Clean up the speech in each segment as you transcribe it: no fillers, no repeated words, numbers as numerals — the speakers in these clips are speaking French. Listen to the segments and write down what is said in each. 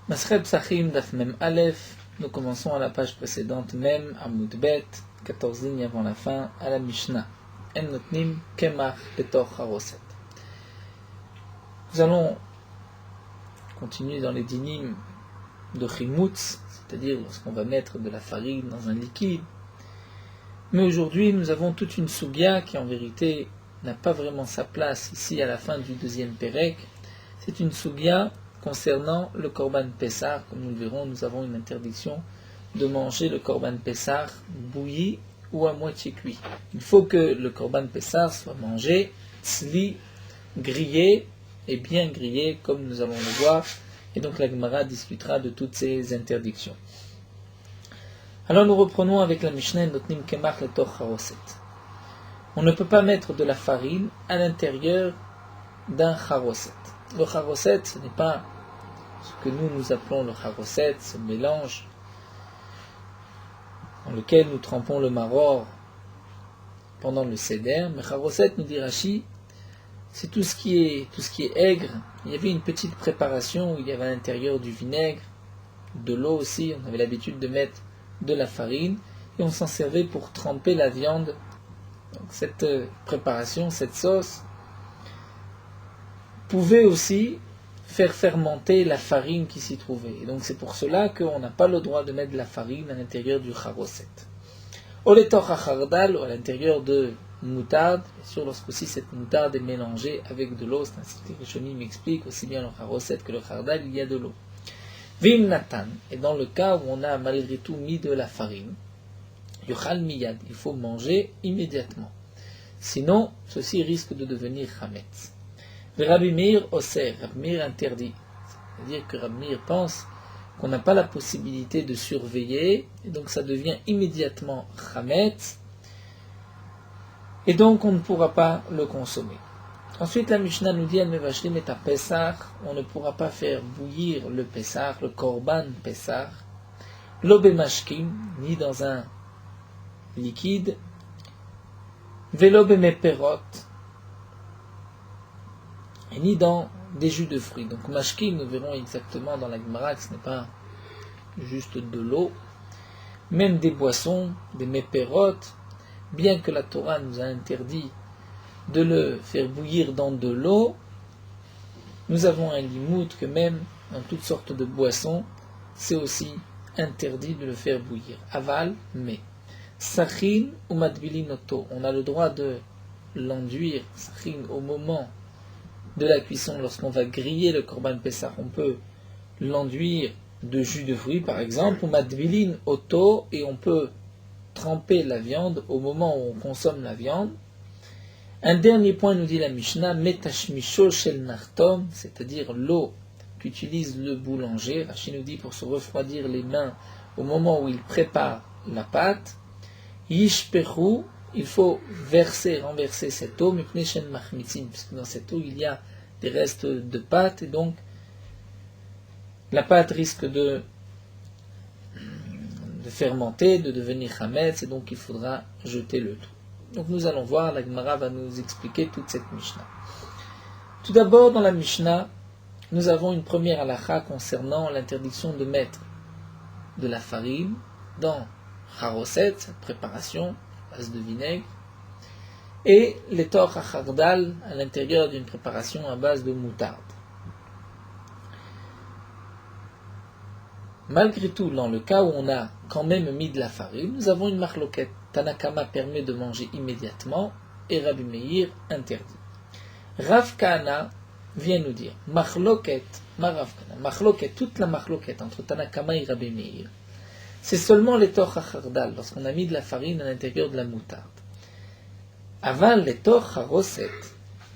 Masreb Psachim Daf Mem Aleph, nous commençons à la page précédente Mem Amud Bet, 14 lignes avant la fin, à la Mishnah. En notnim kemach betor haroset. Nous allons continuer dans les dinim de chimutz, c'est-à-dire lorsqu'on va mettre de la farine dans un liquide. Mais aujourd'hui, nous avons toute une soubia qui en vérité n'a pas vraiment sa place ici à la fin du deuxième pérek. C'est une soubia concernant le korban pessar. Comme nous le verrons, nous avons une interdiction de manger le korban pessar bouilli ou à moitié cuit. Il faut que le korban pessar soit mangé, tzli, grillé et bien grillé, comme nous allons le voir. Et donc la Gemara discutera de toutes ces interdictions. Alors nous reprenons avec la Mishnah Notnim Kemach Letoch Haroset. On ne peut pas mettre de la farine à l'intérieur d'un haroset. Le haroset, ce n'est pas ce que nous appelons le haroset, ce mélange dans lequel nous trempons le maror pendant le seder. Mais haroset, nous dit Rashi, c'est tout ce qui est aigre. Il y avait une petite préparation où il y avait à l'intérieur du vinaigre, de l'eau aussi. On avait l'habitude de mettre de la farine et on s'en servait pour tremper la viande. Donc cette préparation, cette sauce, pouvait aussi faire fermenter la farine qui s'y trouvait. Et donc c'est pour cela qu'on n'a pas le droit de mettre de la farine à l'intérieur du haroset. Oletoch hachardal, ou à l'intérieur de moutarde, bien sûr lorsque aussi cette moutarde est mélangée avec de l'eau, c'est ainsi que les Rishonim m'expliquent, aussi bien le haroset que le chardal, il y a de l'eau. Vim natan, et dans le cas où on a malgré tout mis de la farine, yochal miyad, il faut manger immédiatement. Sinon, ceci risque de devenir chametz. Rabbi Meir oser, Rabbi Meir interdit. C'est-à-dire que Rabbi Meir pense qu'on n'a pas la possibilité de surveiller, et donc ça devient immédiatement chametz, et donc on ne pourra pas le consommer. Ensuite, la Mishnah nous dit, Al-Mevashlim est à Pessah, on ne pourra pas faire bouillir le Pessah, le Korban Pessah, l'Obemashkim, ni dans un liquide, Velobemeperot, et ni dans des jus de fruits. Donc mashkim, nous verrons exactement dans la Gemara que ce n'est pas juste de l'eau, même des boissons, des meperot, bien que la Torah nous a interdit de le faire bouillir dans de l'eau, nous avons un limout que même dans toutes sortes de boissons, c'est aussi interdit de le faire bouillir. Aval, mais sachin ou madbilinoto, on a le droit de l'enduire, sachin, au moment de la cuisson, lorsqu'on va griller le korban pessah, on peut l'enduire de jus de fruits par exemple, ou madbilin auto, et on peut tremper la viande au moment où on consomme la viande. Un dernier point nous dit la Mishnah, metashmisho shel nartom, c'est-à-dire l'eau qu'utilise le boulanger. Rashi nous dit pour se refroidir les mains au moment où il prépare la pâte. Yishpechu, il faut renverser cette eau, puisque dans cette eau il y a des restes de pâte, et donc la pâte risque de fermenter, de devenir chametz, et donc il faudra jeter le tout. Donc nous allons voir, la Gemara va nous expliquer toute cette Mishnah. Tout d'abord, dans la Mishnah, nous avons une première halakha concernant l'interdiction de mettre de la farine dans haroset, cette préparation à base de vinaigre, et les torch hachardal à l'intérieur d'une préparation à base de moutarde. Malgré tout, dans le cas où on a quand même mis de la farine, nous avons une marloquette. Tanakama permet de manger immédiatement et Rabbi Meir interdit. Rav Kahana vient nous dire, marloquette, toute la marloquette entre Tanakama et Rabbi Meir, c'est seulement les torch hachardal, lorsqu'on a mis de la farine à l'intérieur de la moutarde. Avant les torch haroset,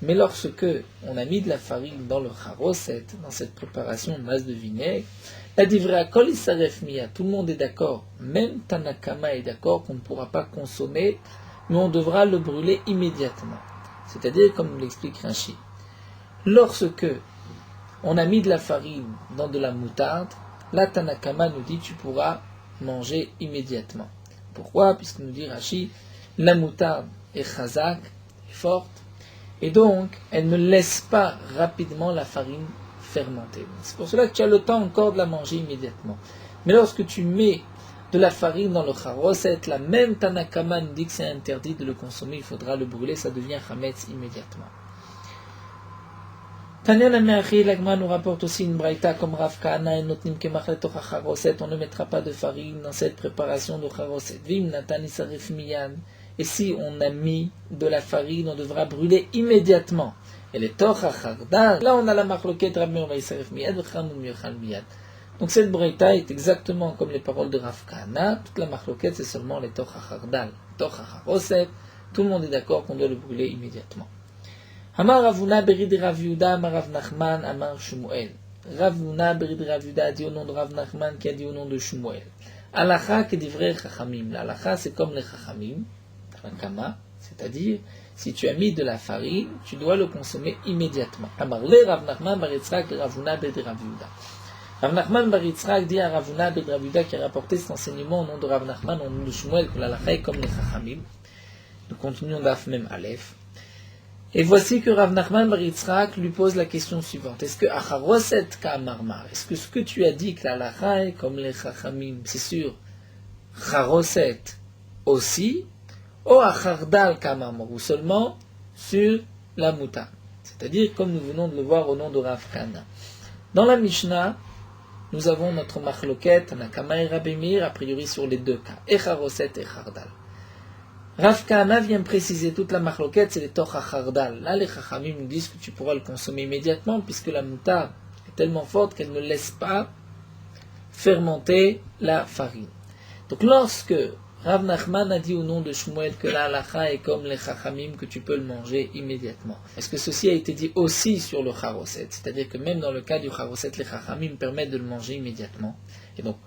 mais lorsque on a mis de la farine dans le haroset, dans cette préparation de masse de vinaigre, la divra kol isaref miya, tout le monde est d'accord, même Tanakama est d'accord qu'on ne pourra pas consommer, mais on devra le brûler immédiatement. C'est-à-dire, comme nous l'explique Rashi, lorsque on a mis de la farine dans de la moutarde, là Tanakama nous dit tu pourras manger immédiatement. Pourquoi? Puisque nous dit Rashi, la moutarde est chazak, est forte, et donc elle ne laisse pas rapidement la farine fermentée. C'est pour cela que tu as le temps encore de la manger immédiatement. Mais lorsque tu mets de la farine dans le charoset, la même Tanakama nous dit que c'est interdit de le consommer, il faudra le brûler, ça devient chametz immédiatement. Tanya Nameachi, l'Agma nous rapporte aussi une braïta comme Rav Kahana et Notnim Kemach letoch hacharoset, on ne mettra pas de farine dans cette préparation de charoset. Vim Natan Isaref Miyan, et si on a mis de la farine, on devra brûler immédiatement. Et les toch hachardal, là on a la marloquette Rabbi Meir Isaref Miyad, V'chamoum Yochal Miyad. Donc cette braïta est exactement comme les paroles de Rav Kahana, toute la marloquette c'est seulement les toch hachardal, toch hacharoset, tout le monde est d'accord qu'on doit le brûler immédiatement. Amar Ravuna berid Rav Yehuda, Amar Rav Nachman, Amar Shmuel. Ravuna berid Rav Yehuda a dit au nom de Rav Nachman qui a dit au nom de Shmuel. Alacha kedivre chachamim. L'alacha c'est comme les chachamim, kama, c'est-à-dire si tu as mis de la farine, tu dois le consommer immédiatement. Amar le Rav Nachman bar Yitzchak Ravuna berid Rav Yehuda. Rav Nachman bar Yitzchak dit à Ravuna berid Rav Yehuda qui a rapporté cet enseignement au nom de Rav Nachman, au nom de Shmuel, que l'alacha est comme les chachamim. Nous continuons d'Af même Aleph. Et voici que Rav Nachman bar Yitzchak lui pose la question suivante. Est-ce que Acharoset Ka'amarmar, est-ce que ce que tu as dit que la lacha est comme les chachamim, c'est sûr, Charoset aussi, ou Achardal Ka'amarmar, ou seulement sur la moutarde. C'est-à-dire comme nous venons de le voir au nom de Rav Kahana. Dans la Mishnah, nous avons notre machloket, Nakama et Rabbi Meir, a priori sur les deux cas, Echaroset et Chardal. Rav Kahana vient préciser toute la marloquette, c'est les toch hachardal. Là, les chachamim nous disent que tu pourras le consommer immédiatement, puisque la moutarde est tellement forte qu'elle ne laisse pas fermenter la farine. Donc, lorsque Rav Nachman a dit au nom de Shmuel que la halacha est comme les chachamim, que tu peux le manger immédiatement, est-ce que ceci a été dit aussi sur le charoset? C'est-à-dire que même dans le cas du charoset, les chachamim permettent de le manger immédiatement. Et donc,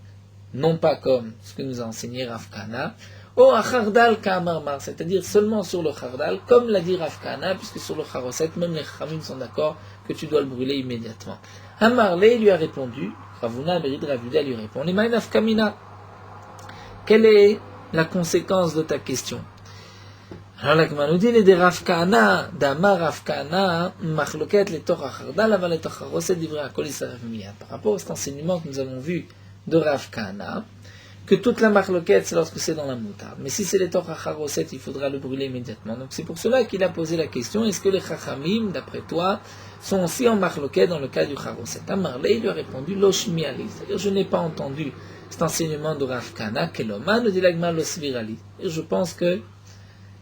non pas comme ce que nous a enseigné Rav Kahana, ou Achardal Ka'amarmar, c'est-à-dire seulement sur le Chardal, comme l'a dit Rav Kahana, puisque sur le Charoset, même les Chachamim sont d'accord que tu dois le brûler immédiatement. Amarle lui a répondu, Ravuna Berid Rav Yehuda lui répond, Limaïnaf Kamina, quelle est la conséquence de ta question? Alors la Gemara nous dit, les de Rav Kahana, d'Amar Rav Kahana, Machloket les Toch Achardal, avant les Toch Charoset, d'Ivre Akol Yisrael Miyad. Par rapport à cet enseignement que nous avons vu de Rav Kahana, que toute la marloquette, c'est lorsque c'est dans la moutarde. Mais si c'est les toch hacharoset, il faudra le brûler immédiatement. Donc c'est pour cela qu'il a posé la question, est-ce que les chachamim, d'après toi, sont aussi en marloquette dans le cas du charoset? Amarle, il lui a répondu, lo shmi ali, c'est-à-dire je n'ai pas entendu cet enseignement de Rav Kahana, keloma, nous dit l'agma lo svirali. Et je pense que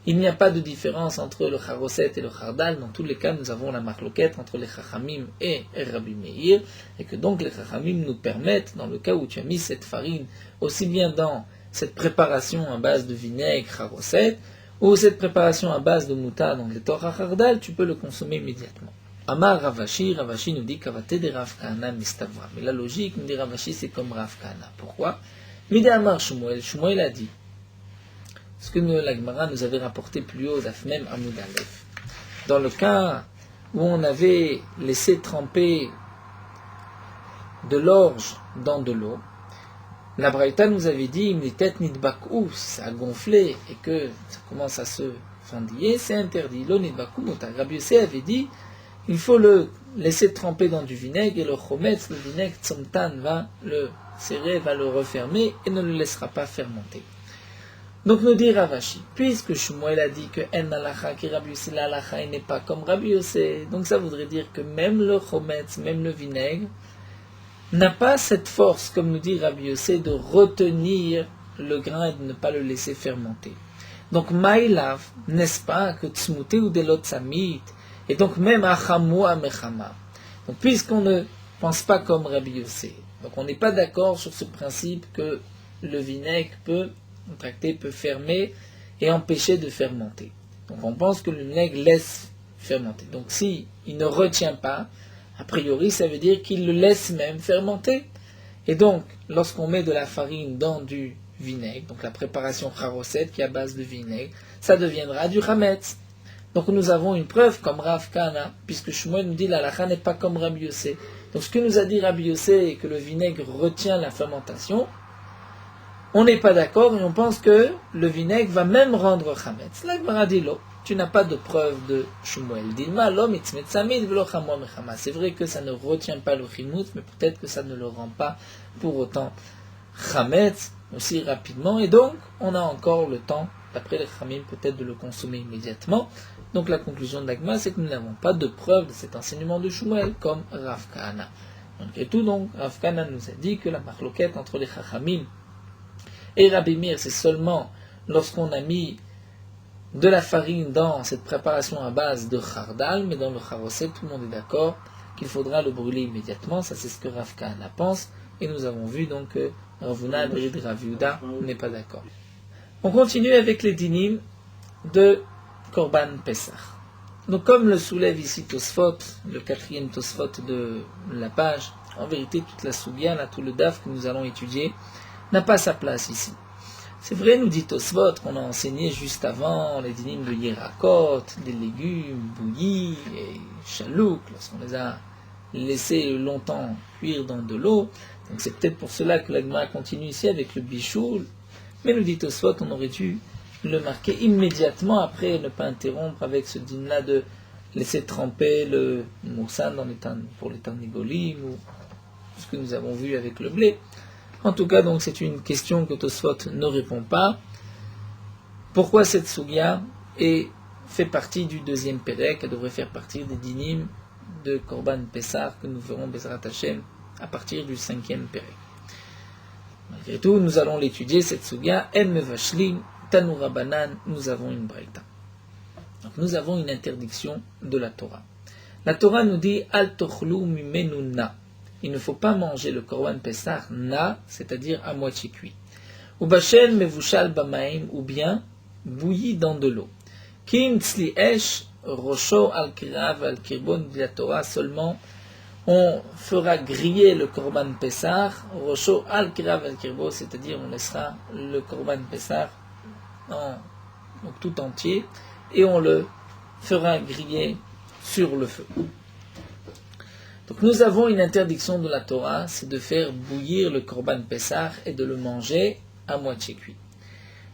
il n'y a pas de différence entre le charoset et le chardal. Dans tous les cas, nous avons la marloquette entre les chachamim et Rabbi Meir, et que donc les chachamim nous permettent, dans le cas où tu as mis cette farine, aussi bien dans cette préparation à base de vinaigre, charoset, ou cette préparation à base de moutarde, donc les torah chardal, tu peux le consommer immédiatement. Amar Ravashi, Ravashi nous dit qu'avate de Rav Kahana mistavra. Mais la logique, nous dit Ravashi, c'est comme Rav Kahana. Pourquoi? Mide Amar Shmuel, Shmuel a dit, ce que la Gemara nous avait rapporté plus haut, même Amoud Aleph. Dans le cas où on avait laissé tremper de l'orge dans de l'eau, la Braïta nous avait dit, si ça a gonflé et que ça commence à se fendiller, c'est interdit. L'eau nidbakou mutar. Rabbi Yossé avait dit, il faut le laisser tremper dans du vinaigre et le chometz, le vinaigre tzomtan, va le serrer, va le refermer et ne le laissera pas fermenter. Donc nous dit Ravashi, puisque Shmuel a dit que en halacha qui Rabbi Yossé la halacha n'est pas comme Rabbi Yossé, donc ça voudrait dire que même le chometz, même le vinaigre, n'a pas cette force, comme nous dit Rabbi Yossé, de retenir le grain et de ne pas le laisser fermenter. Donc maïlav, n'est-ce pas, que tzmouté ou delot samit, et donc même achamou amechama. Donc puisqu'on ne pense pas comme Rabbi Yossé, donc on n'est pas d'accord sur ce principe que le vinaigre peut fermer et empêcher de fermenter. Donc on pense que le vinaigre laisse fermenter. Donc si il ne retient pas, a priori ça veut dire qu'il le laisse même fermenter. Et donc lorsqu'on met de la farine dans du vinaigre, donc la préparation charoset qui est à base de vinaigre, ça deviendra du chametz. Donc nous avons une preuve comme Rav Kahana, puisque Shmuel nous dit la halacha n'est pas comme Rabbi Yossé. Donc ce que nous a dit Rabbi Yossé est que le vinaigre retient la fermentation. On n'est pas d'accord et on pense que le vinaigre va même rendre chametz. La Gemara dit l'eau. tu n'as pas de preuve de Shmuel. Dilma, l'homme, c'est vrai que ça ne retient pas le chimout, mais peut-être que ça ne le rend pas pour autant chametz aussi rapidement, et donc on a encore le temps, d'après les chamim, peut-être de le consommer immédiatement. Donc la conclusion de l'Agma, c'est que nous n'avons pas de preuve de cet enseignement de Shmuel, comme Rav Kahana. Malgré tout, donc, Rav Kahana nous a dit que la marloquette entre les chachamim et Rabbi Meir, c'est seulement lorsqu'on a mis de la farine dans cette préparation à base de chardal, mais dans le charoset, tout le monde est d'accord qu'il faudra le brûler immédiatement. Ça, c'est ce que Rav Kahana pense, et nous avons vu donc que Rav Huna, le de Rav Yehuda, n'est pas d'accord. On continue avec les dinim de Korban Pessah. Donc, comme le soulève ici Tosfot, le 4e Tosfot de la page, en vérité, toute la soubia, là, tout le daf que nous allons étudier, n'a pas sa place ici. C'est vrai, nous dit Tosfot, qu'on a enseigné juste avant les dynimes de Yerakot, des légumes bouillis et chalouk, lorsqu'on les a laissés longtemps cuire dans de l'eau. Donc c'est peut-être pour cela que l'Agma continue ici avec le bichoul. Mais nous dit Tosfot, on aurait dû le marquer immédiatement après, ne pas interrompre avec ce dîme-là de laisser tremper le moussan pour les tarnigolim, ou ce que nous avons vu avec le blé. En tout cas, donc, c'est une question que Tosfot ne répond pas. Pourquoi cette sugya fait partie du 2e Pérec, elle devrait faire partie des dinim de Korban Pessah que nous verrons Bezrat Hashem à partir du 5e Pérec. Malgré tout, nous allons l'étudier, cette sugya. El Mevashlim, Tanura Banan, nous avons une braïta. Donc, nous avons une interdiction de la Torah. La Torah nous dit Al tochlu mimenu na. Il ne faut pas manger le Korban Pessah na, c'est-à-dire à moitié cuit. Ou bachel mevushal bamaim, ou bien bouilli dans de l'eau. Kim tzli esh rosho al kirav al kirbon de la Torah, seulement on fera griller le Korban Pessah, rosho al kirav al kirbo, c'est-à-dire on laissera le Korban Pessah donc tout entier et on le fera griller sur le feu. Donc nous avons une interdiction de la Torah, c'est de faire bouillir le Korban Pessah et de le manger à moitié cuit.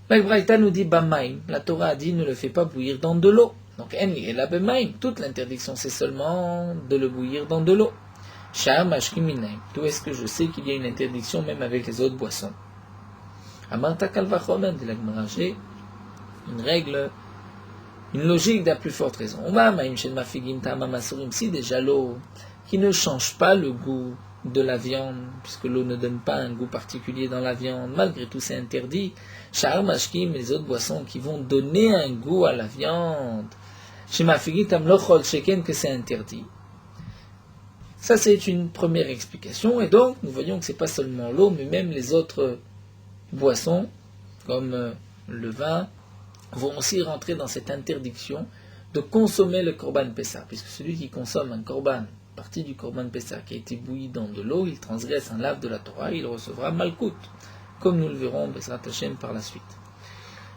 La Braïta nous dit Bamaim, la Torah a dit ne le fais pas bouillir dans de l'eau. Donc et la Bamaim, toute l'interdiction c'est seulement de le bouillir dans de l'eau. Sham Ashkiminaim, d'où est-ce que je sais qu'il y a une interdiction même avec les autres boissons? Amarta Kalvachomen de la Gemara, j'ai une règle, une logique de la plus forte raison. Si déjà l'eau qui ne change pas le goût de la viande, puisque l'eau ne donne pas un goût particulier dans la viande, malgré tout c'est interdit. Shar Mashkim, les autres boissons qui vont donner un goût à la viande, chez Mafigitam Lochol Sheken, que c'est interdit. Ça c'est une première explication, et donc nous voyons que c'est pas seulement l'eau, mais même les autres boissons, comme le vin, vont aussi rentrer dans cette interdiction de consommer le Korban Pessah, puisque celui qui consomme un Korban, partie du Korban Pessah qui a été bouilli dans de l'eau, il transgresse un lave de la Torah, il recevra Malkout, comme nous le verrons Bezrat Hashem par la suite.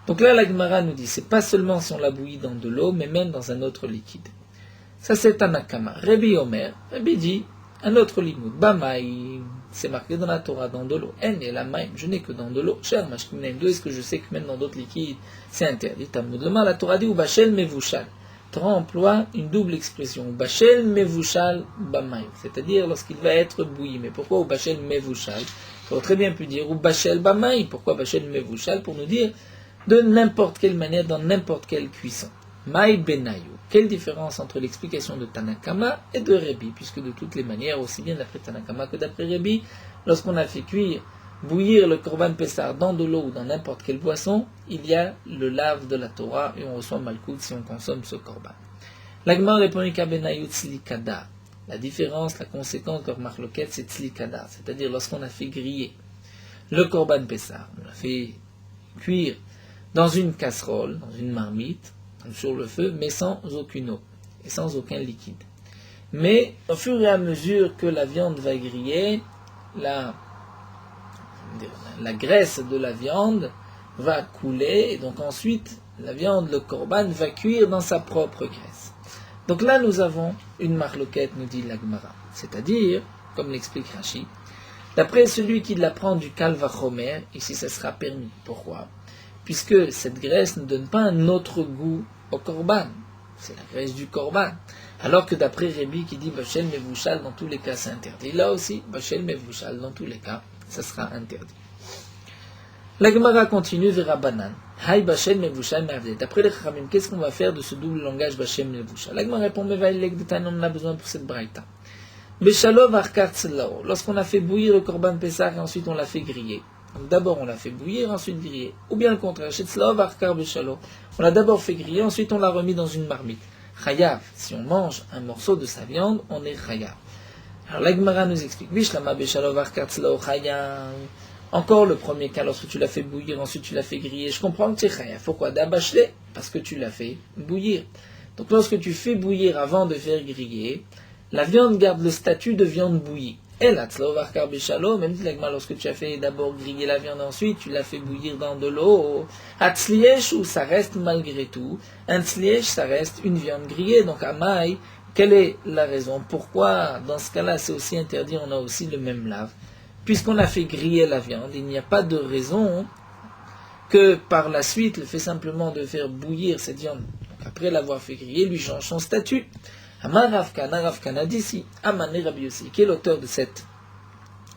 Donc là, la Gemara nous dit, c'est pas seulement si on l'a bouilli dans de l'eau, mais même dans un autre liquide. Ça c'est Tanakama. Rabbi Omer, Rabbi dit, un autre limoud, Bamaï, c'est marqué dans la Torah, dans de l'eau. En et la maïm, je n'ai que dans de l'eau. Cher Mashkimnaim, d'où est-ce que je sais que même dans d'autres liquides, c'est interdit? Talmud Lema, la Torah dit, ou Bachel Mevushal. Torah emploie une double expression, Bachel Mevushal Bamaïm, c'est-à-dire lorsqu'il va être bouilli. Mais pourquoi ou Bachel Mevushal? Il aurait très bien pu dire, ou Bachel Bamaïm. Pourquoi Bachel Mevushal? Pour nous dire de n'importe quelle manière, dans n'importe quelle cuisson. Maï Benayou. Quelle différence entre l'explication de Tanakama et de Rabbi, puisque de toutes les manières, aussi bien d'après Tanakama que d'après Rabbi, lorsqu'on a fait bouillir le Korban Pessah dans de l'eau ou dans n'importe quelle boisson, il y a le lave de la Torah et on reçoit Malkout si on consomme ce Korban. L'Agma répond qu'à Benayou Tzlikada. La différence, la conséquence de leur marloquette, c'est Tzlikada, c'est-à-dire lorsqu'on a fait griller le Korban Pessah, on l'a fait cuire dans une casserole, dans une marmite, sur le feu, mais sans aucune eau et sans aucun liquide. Mais au fur et à mesure que la viande va griller, la graisse de la viande va couler, et donc ensuite la viande, le korban, va cuire dans sa propre graisse. Donc là nous avons une marloquette, nous dit la Gemara, c'est-à-dire, comme l'explique Rashi, d'après celui qui la prend du Kal Vachomer, ici ça sera permis. Pourquoi? Puisque cette graisse ne donne pas un autre goût au korban. C'est la graisse du korban. Alors que d'après Rébi qui dit Bachel Mevouchal, dans tous les cas c'est interdit. Là aussi, Bachel Mevouchal, dans tous les cas, ça sera interdit. La Gemara continue vers Rabbanan. Hay Bachel Mevouchal Mavdet. D'après les Chachamim, qu'est-ce qu'on va faire de ce double langage Bachel Mevouchal? La Gemara répond Mevaïlek de Tanon, on a besoin pour cette braïta. Beshalov Arkar Tzlao. Lorsqu'on a fait bouillir le korban Pessah et ensuite on l'a fait griller. Donc d'abord on l'a fait bouillir, ensuite griller. Ou bien le contraire, Shetzlao Arkar Beshalov. On l'a d'abord fait griller, ensuite on l'a remis dans une marmite. Chayav, si on mange un morceau de sa viande, on est chayav. Alors la Gemara nous explique, Bishlama Beshalov Arkar Tzlao Chayav. Encore le premier cas, lorsque tu l'as fait bouillir, ensuite tu l'as fait griller. Je comprends que tu es chayav. Pourquoi? D'abachelé, parce que tu l'as fait bouillir. Donc lorsque tu fais bouillir avant de faire griller, la viande garde le statut de viande bouillie. Et là, même si lorsque tu as fait d'abord griller la viande, ensuite tu l'as fait bouillir dans de l'eau, atzlièche, ou ça reste malgré tout, un tzlièche, ça reste une viande grillée. Donc à maï, quelle est la raison? Pourquoi dans ce cas-là c'est aussi interdit, on a aussi le même lave? Puisqu'on a fait griller la viande, il n'y a pas de raison que par la suite, le fait simplement de faire bouillir cette viande, après l'avoir fait griller, lui change son statut. Amar Ravkana d'ici, Amane Rabbi Yossi, qui est l'auteur de cette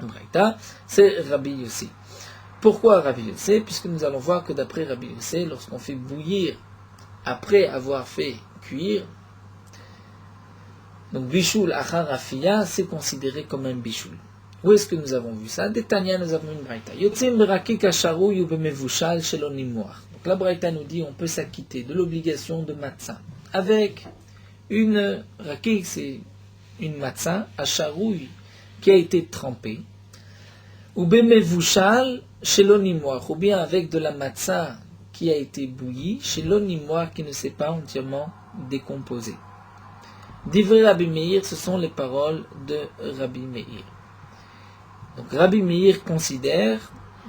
braïta, c'est Rabbi Yossi. Pourquoi Rabbi Yossi? Puisque nous allons voir que d'après Rabbi Yossi, lorsqu'on fait bouillir après avoir fait cuire, donc bishul achar afiya, c'est considéré comme un bishul. Où est-ce que nous avons vu ça? Détania, nous avons une braïta. Yotzim beraki kasharu yubemevushal shelonimoar. Donc la braïta nous dit on peut s'acquitter de l'obligation de matzah avec une rakik, c'est une matzah, acharouille, qui a été trempée, ou bemevushal chez l'onimoir, ou bien avec de la matzah qui a été bouillie, chez l'onimoir qui ne s'est pas entièrement décomposée. Divrei Rabbi Meir, ce sont les paroles de Rabbi Meir. Donc Rabbi Meir considère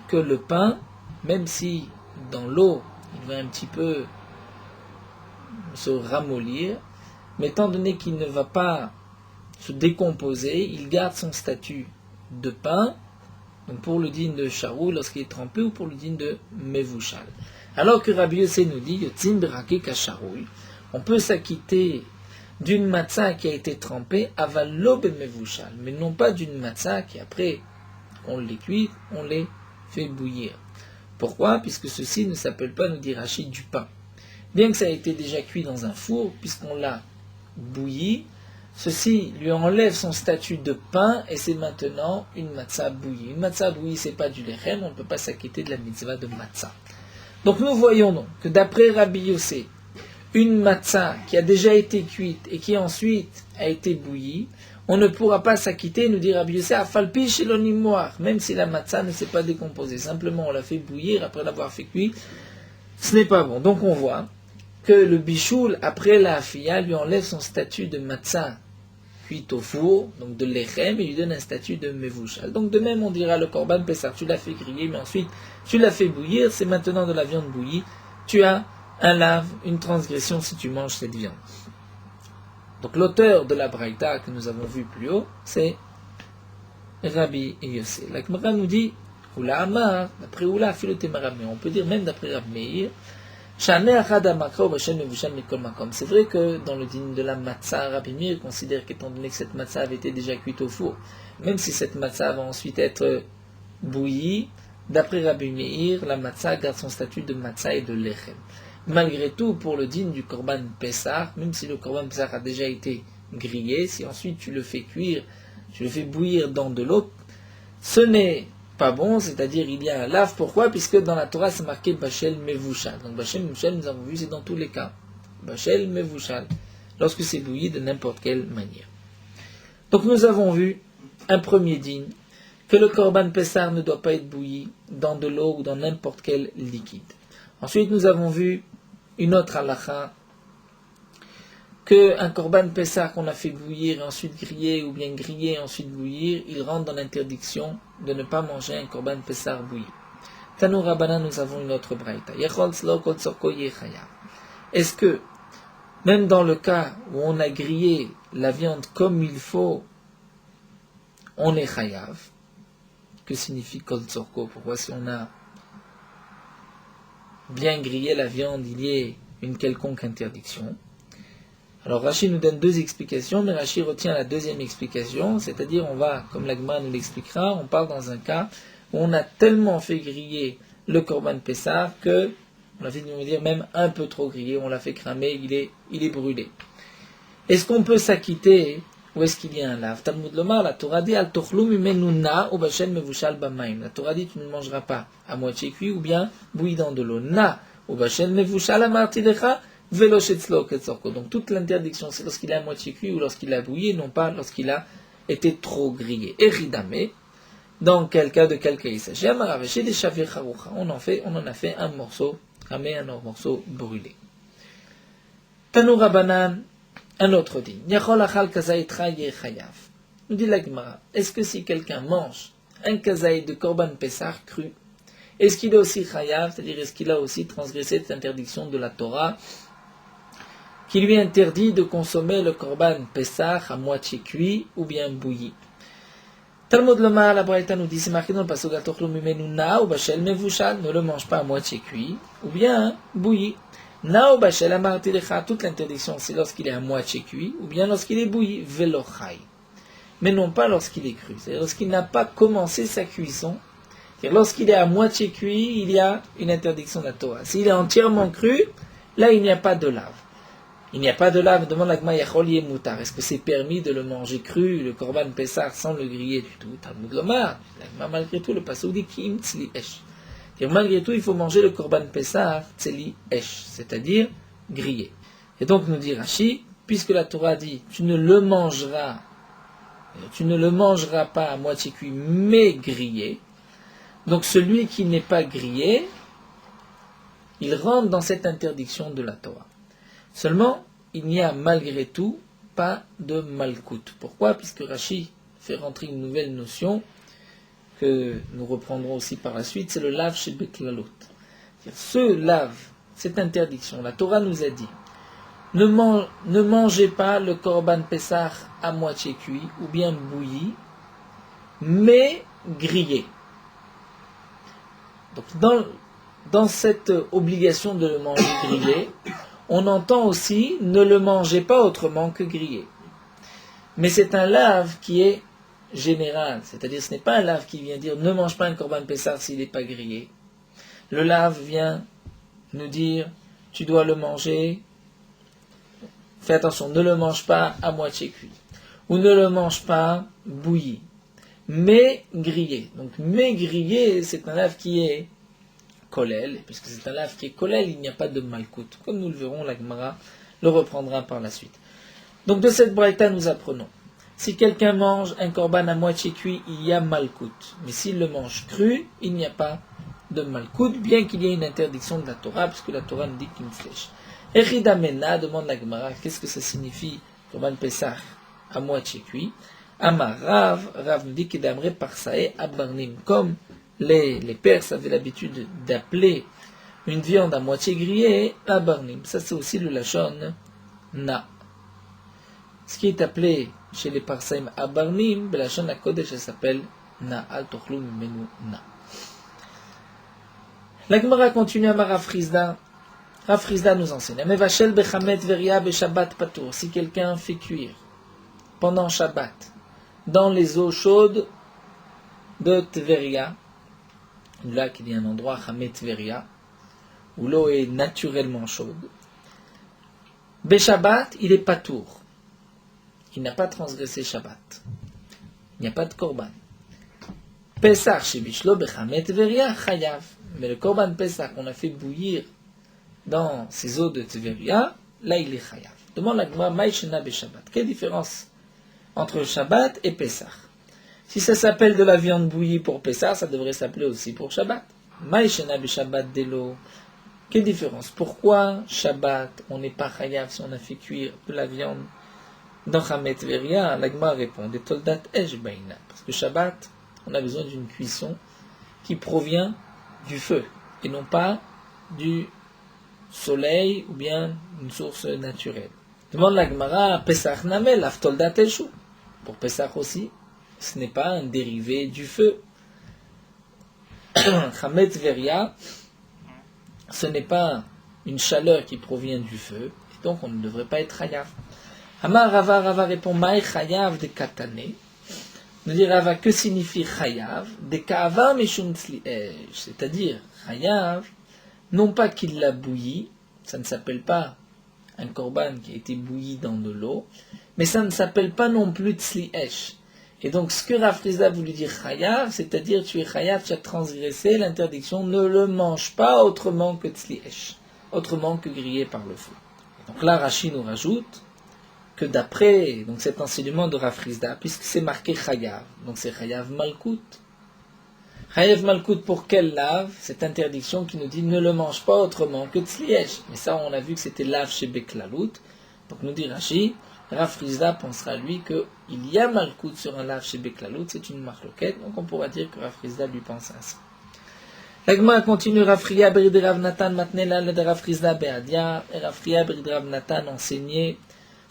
que le pain, même si dans l'eau il va un petit peu se ramollir, mais étant donné qu'il ne va pas se décomposer, il garde son statut de pain, donc pour le din de charou lorsqu'il est trempé, ou pour le din de mevouchal. Alors que Rabbi Yossi nous dit, yotzim beraki kasharouy, on peut s'acquitter d'une matzah qui a été trempée, avalo bemevouchal, mais non pas d'une matzah qui après, on les cuit, on les fait bouillir. Pourquoi? Puisque ceci ne s'appelle pas, nous dit Rachid, du pain. Bien que ça ait été déjà cuit dans un four, puisqu'on l'a bouilli, ceci lui enlève son statut de pain et c'est maintenant une matzah bouillie. Une matzah bouillie, c'est pas du lechem, on ne peut pas s'acquitter de la mitzvah de matzah. Donc nous voyons donc que d'après Rabbi Yossi, une matzah qui a déjà été cuite et qui ensuite a été bouillie, on ne pourra pas s'acquitter, nous dit Rabbi Yossi, afalpi chez l'onimoir, même si la matzah ne s'est pas décomposée. Simplement on l'a fait bouillir après l'avoir fait cuire, ce n'est pas bon. Donc on voit que le bichoul, après la afia, lui enlève son statut de matzah cuite au four, donc de lechem, et lui donne un statut de mevouchal. Donc de même, on dira le korban pessar, tu l'as fait griller, mais ensuite tu l'as fait bouillir, c'est maintenant de la viande bouillie, tu as un lave, une transgression si tu manges cette viande. Donc l'auteur de la braïta que nous avons vu plus haut, c'est Rabbi Yossi. La Gemara nous dit, Oula Amar, d'après Oula, mais on peut dire même d'après Rabbi Meir, c'est vrai que dans le dîner de la matzah, Rabbi Meir considère qu'étant donné que cette matzah avait été déjà cuite au four, même si cette matzah va ensuite être bouillie, d'après Rabbi Meir, la matzah garde son statut de matzah et de lechem. Malgré tout, pour le dîner du korban Pessah, même si le korban Pessah a déjà été grillé, si ensuite tu le fais cuire, tu le fais bouillir dans de l'eau, ce n'est pas bon, c'est-à-dire il y a un lave. Pourquoi? Puisque dans la Torah c'est marqué Bachel Mevouchal. Donc Bachel Mevouchal, nous avons vu, c'est dans tous les cas. Bachel Mevouchal, lorsque c'est bouilli de n'importe quelle manière. Donc nous avons vu un premier dîne, que le korban Pessah ne doit pas être bouilli dans de l'eau ou dans n'importe quel liquide. Ensuite nous avons vu une autre halakha, qu'un korban Pessah qu'on a fait bouillir et ensuite griller, ou bien griller et ensuite bouillir, il rentre dans l'interdiction de ne pas manger un korban Pessah bouilli. Tanou Rabbanan, nous avons une autre braïta. Est-ce que, même dans le cas où on a grillé la viande comme il faut, on est chayav? Que signifie kol tzorko? Pourquoi si on a bien grillé la viande, il y ait une quelconque interdiction. Alors Rashi nous donne deux explications, mais Rashi retient la deuxième explication, c'est-à-dire on va, comme l'Agma nous l'expliquera, on parle dans un cas où on a tellement fait griller le Korban Pessah que, on l'a fait dire même un peu trop grillé, on l'a fait cramer, il est brûlé. Est-ce qu'on peut s'acquitter ou est-ce qu'il y a un lave? Talmud Lomar, la Torah dit Al tochlu mimenu na ou bashel mevushal bamaim. La Torah dit tu ne mangeras pas à moitié cuit ou bien bouilli dans de l'eau. Na ou bashel mevushal amarti lecha velo shetzlo ketzorko. Donc toute l'interdiction c'est lorsqu'il est à moitié cuit ou lorsqu'il a bouilli, non pas lorsqu'il a été trop grillé. Eridame, dans quel cas il s'agit? Amaraveché des shavir charoucha. On en a fait un morceau cramé, un morceau brûlé. Tanoura banan. Un autre dit, nous dit la Gemara, est-ce que si quelqu'un mange un kazaï de Korban Pessah cru, est-ce qu'il est aussi chayav, c'est-à-dire est-ce qu'il a aussi transgressé cette interdiction de la Torah qui lui interdit de consommer le Korban Pessah à moitié cuit ou bien bouilli? Talmud Lomar, la Braïta nous dit, c'est marqué dans le passage ou bashel mevushal, ne le mange pas à moitié cuit ou bien bouilli. Nao bashel amarti lecha, toute l'interdiction c'est lorsqu'il est à moitié cuit ou bien lorsqu'il est bouilli, velochai. Mais non pas lorsqu'il est cru, c'est-à-dire lorsqu'il n'a pas commencé sa cuisson. C'est-à-dire lorsqu'il est à moitié cuit, il y a une interdiction de la Torah. S'il est entièrement cru, là il n'y a pas de lave. Il n'y a pas de lave, demande la Gemara yachol yeh mutar. Est-ce que c'est permis de le manger cru, le Korban Pessah, sans le griller du tout? Talmud Lomar, la Gemara malgré tout, le passage dit ki im tzli esh. Et malgré tout, il faut manger le Korban Pessah tzeli esh, c'est-à-dire grillé. Et donc nous dit Rashi, puisque la Torah dit tu ne le mangeras pas à moitié cuit, mais grillé. Donc celui qui n'est pas grillé, il rentre dans cette interdiction de la Torah. Seulement, il n'y a malgré tout pas de malkout. Pourquoi? Puisque Rashi fait rentrer une nouvelle notion que nous reprendrons aussi par la suite, c'est le lave chez Beklalot. Ce lave, cette interdiction, la Torah nous a dit, ne mangez pas le Korban Pessah à moitié cuit ou bien bouilli, mais grillé. Donc dans cette obligation de le manger grillé, on entend aussi ne le mangez pas autrement que grillé. Mais c'est un lave qui est général, c'est-à-dire ce n'est pas un lave qui vient dire ne mange pas un Korban Pessah s'il n'est pas grillé. Le lave vient nous dire tu dois le manger, fais attention, ne le mange pas à moitié cuit, ou ne le mange pas bouilli, mais grillé. Donc mais grillé, c'est un lave qui est kolel, puisque c'est un lave qui est kolel, il n'y a pas de malkout. Comme nous le verrons, la Gemara le reprendra par la suite. Donc de cette braïta, nous apprenons. Si quelqu'un mange un korban à moitié cuit, il y a malkout. Mais s'il le mange cru, il n'y a pas de malkout, bien qu'il y ait une interdiction de la Torah, puisque la Torah nous dit qu'une flèche. Echida Mena demande la Gemara, qu'est-ce que ça signifie, korban Pessah à moitié cuit? Amar Rav nous dit qu'il d'amre parsae abarnim, comme les Perses avaient l'habitude d'appeler une viande à moitié grillée abarnim. Ça c'est aussi le lachon na. Ce qui est appelé chez les Parsaim abarnim, la lachon à Kodesh, ça s'appelle na, al tochlu mimenu na. La Gemara continue à Rav Frizda. Rav Frizda nous enseigne. Mevashel bechamet veria beshabbat patour. Si quelqu'un fait cuire pendant Shabbat dans les eaux chaudes de Tveria, là qu'il y a un endroit Chamet Tveria où l'eau est naturellement chaude. Beshabbat, il est patour. Il n'a pas transgressé Shabbat. Il n'y a pas de korban. Pesach shebishlo bechamet Tveria chayav. Mais le korban Pesach qu'on a fait bouillir dans ces eaux de Tveria, là il est chayav. Demande la Gemara Maïshena beshabbat. Quelle différence entre Shabbat et Pesach? Si ça s'appelle de la viande bouillie pour Pesach, ça devrait s'appeler aussi pour Shabbat. Maïshena beshabbat delo. Quelle différence? Pourquoi Shabbat, on n'est pas chayav si on a fait cuire de la viande dans Chamet Veria? La Gemara répond des toldat esh baina. Parce que Shabbat, on a besoin d'une cuisson qui provient du feu et non pas du soleil ou bien une source naturelle. Demande la Gemara, Pesach namel, aftoldat eshu. Pour Pesach aussi, ce n'est pas un dérivé du feu. Chamet Veria, ce n'est pas une chaleur qui provient du feu, et donc on ne devrait pas être chayav. Amar Rava, Rava répond, Maï chayav de katane. Nous dit Rava, que signifie chayav? De ka'ava mishum tzli'esh. C'est-à-dire, chayav, non pas qu'il l'a bouilli, ça ne s'appelle pas un korban qui a été bouilli dans de l'eau, mais ça ne s'appelle pas non plus tzli'esh. Et donc, ce que Rav Rizda voulait dire chayav, c'est-à-dire tu es chayav, tu as transgressé l'interdiction, ne le mange pas autrement que tzli'esh, autrement que grillé par le feu. Donc là, Rashi nous rajoute que d'après donc cet enseignement de Rav Rizda, puisque c'est marqué chayav, donc c'est chayav malkout. Chayav malkout pour quelle lave? Cette interdiction qui nous dit ne le mange pas autrement que tzli'esh. Mais ça, on a vu que c'était lave chez Beklalout. Donc nous dit Rashi, Rav Rizda pensera lui qu'il y a malkout sur un lave chez Beklalout, c'est une marloquette, donc on pourra dire que Rav Rizda lui pense ainsi. L'agma continue, Rav Ria Berid Rav Natan Matnela de Rav Rizda Beadia, et Rav Ria Berid Rav Natan enseignait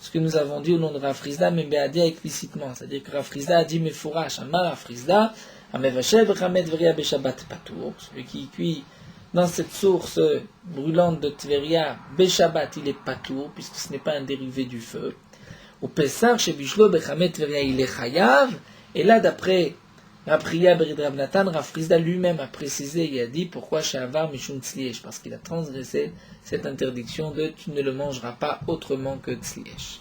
ce que nous avons dit au nom de Rav Rizda, mais Beadia explicitement, c'est-à-dire que Rav Rizda a dit Mefourash, Amar Rav Rizda, Amevashev Ramed Veria Beshabbat Patour, celui qui cuit dans cette source brûlante de Tveria, Beshabbat il est Patour, puisque ce n'est pas un dérivé du feu. Au Pessar, chez Bishlo, Bechamet Tveria il est Chayav, et là d'après Rav Ria Berid Rav Natan, Rav Rizda lui-même a précisé et a dit pourquoi Shavar Mishum Tzli'esh, parce qu'il a transgressé cette interdiction de tu ne le mangeras pas autrement que Tzli'esh.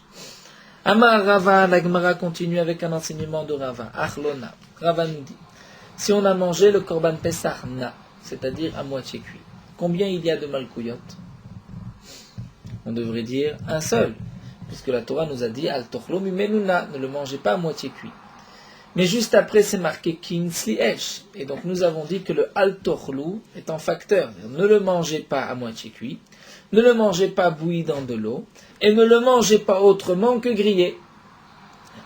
Amar Rava, la Gemara continue avec un enseignement de Rava. Achlona, Rava nous dit, si on a mangé le Korban Pessah na, c'est-à-dire à moitié cuit, combien il y a de malkouyot? On devrait dire un seul, puisque la Torah nous a dit Al tochlo mimenuna, ne le mangez pas à moitié cuit. Mais juste après, c'est marqué kin tzli'esh. Et donc, nous avons dit que le al tochlu est en facteur. Ne le mangez pas à moitié cuit, ne le mangez pas bouilli dans de l'eau, et ne le mangez pas autrement que grillé.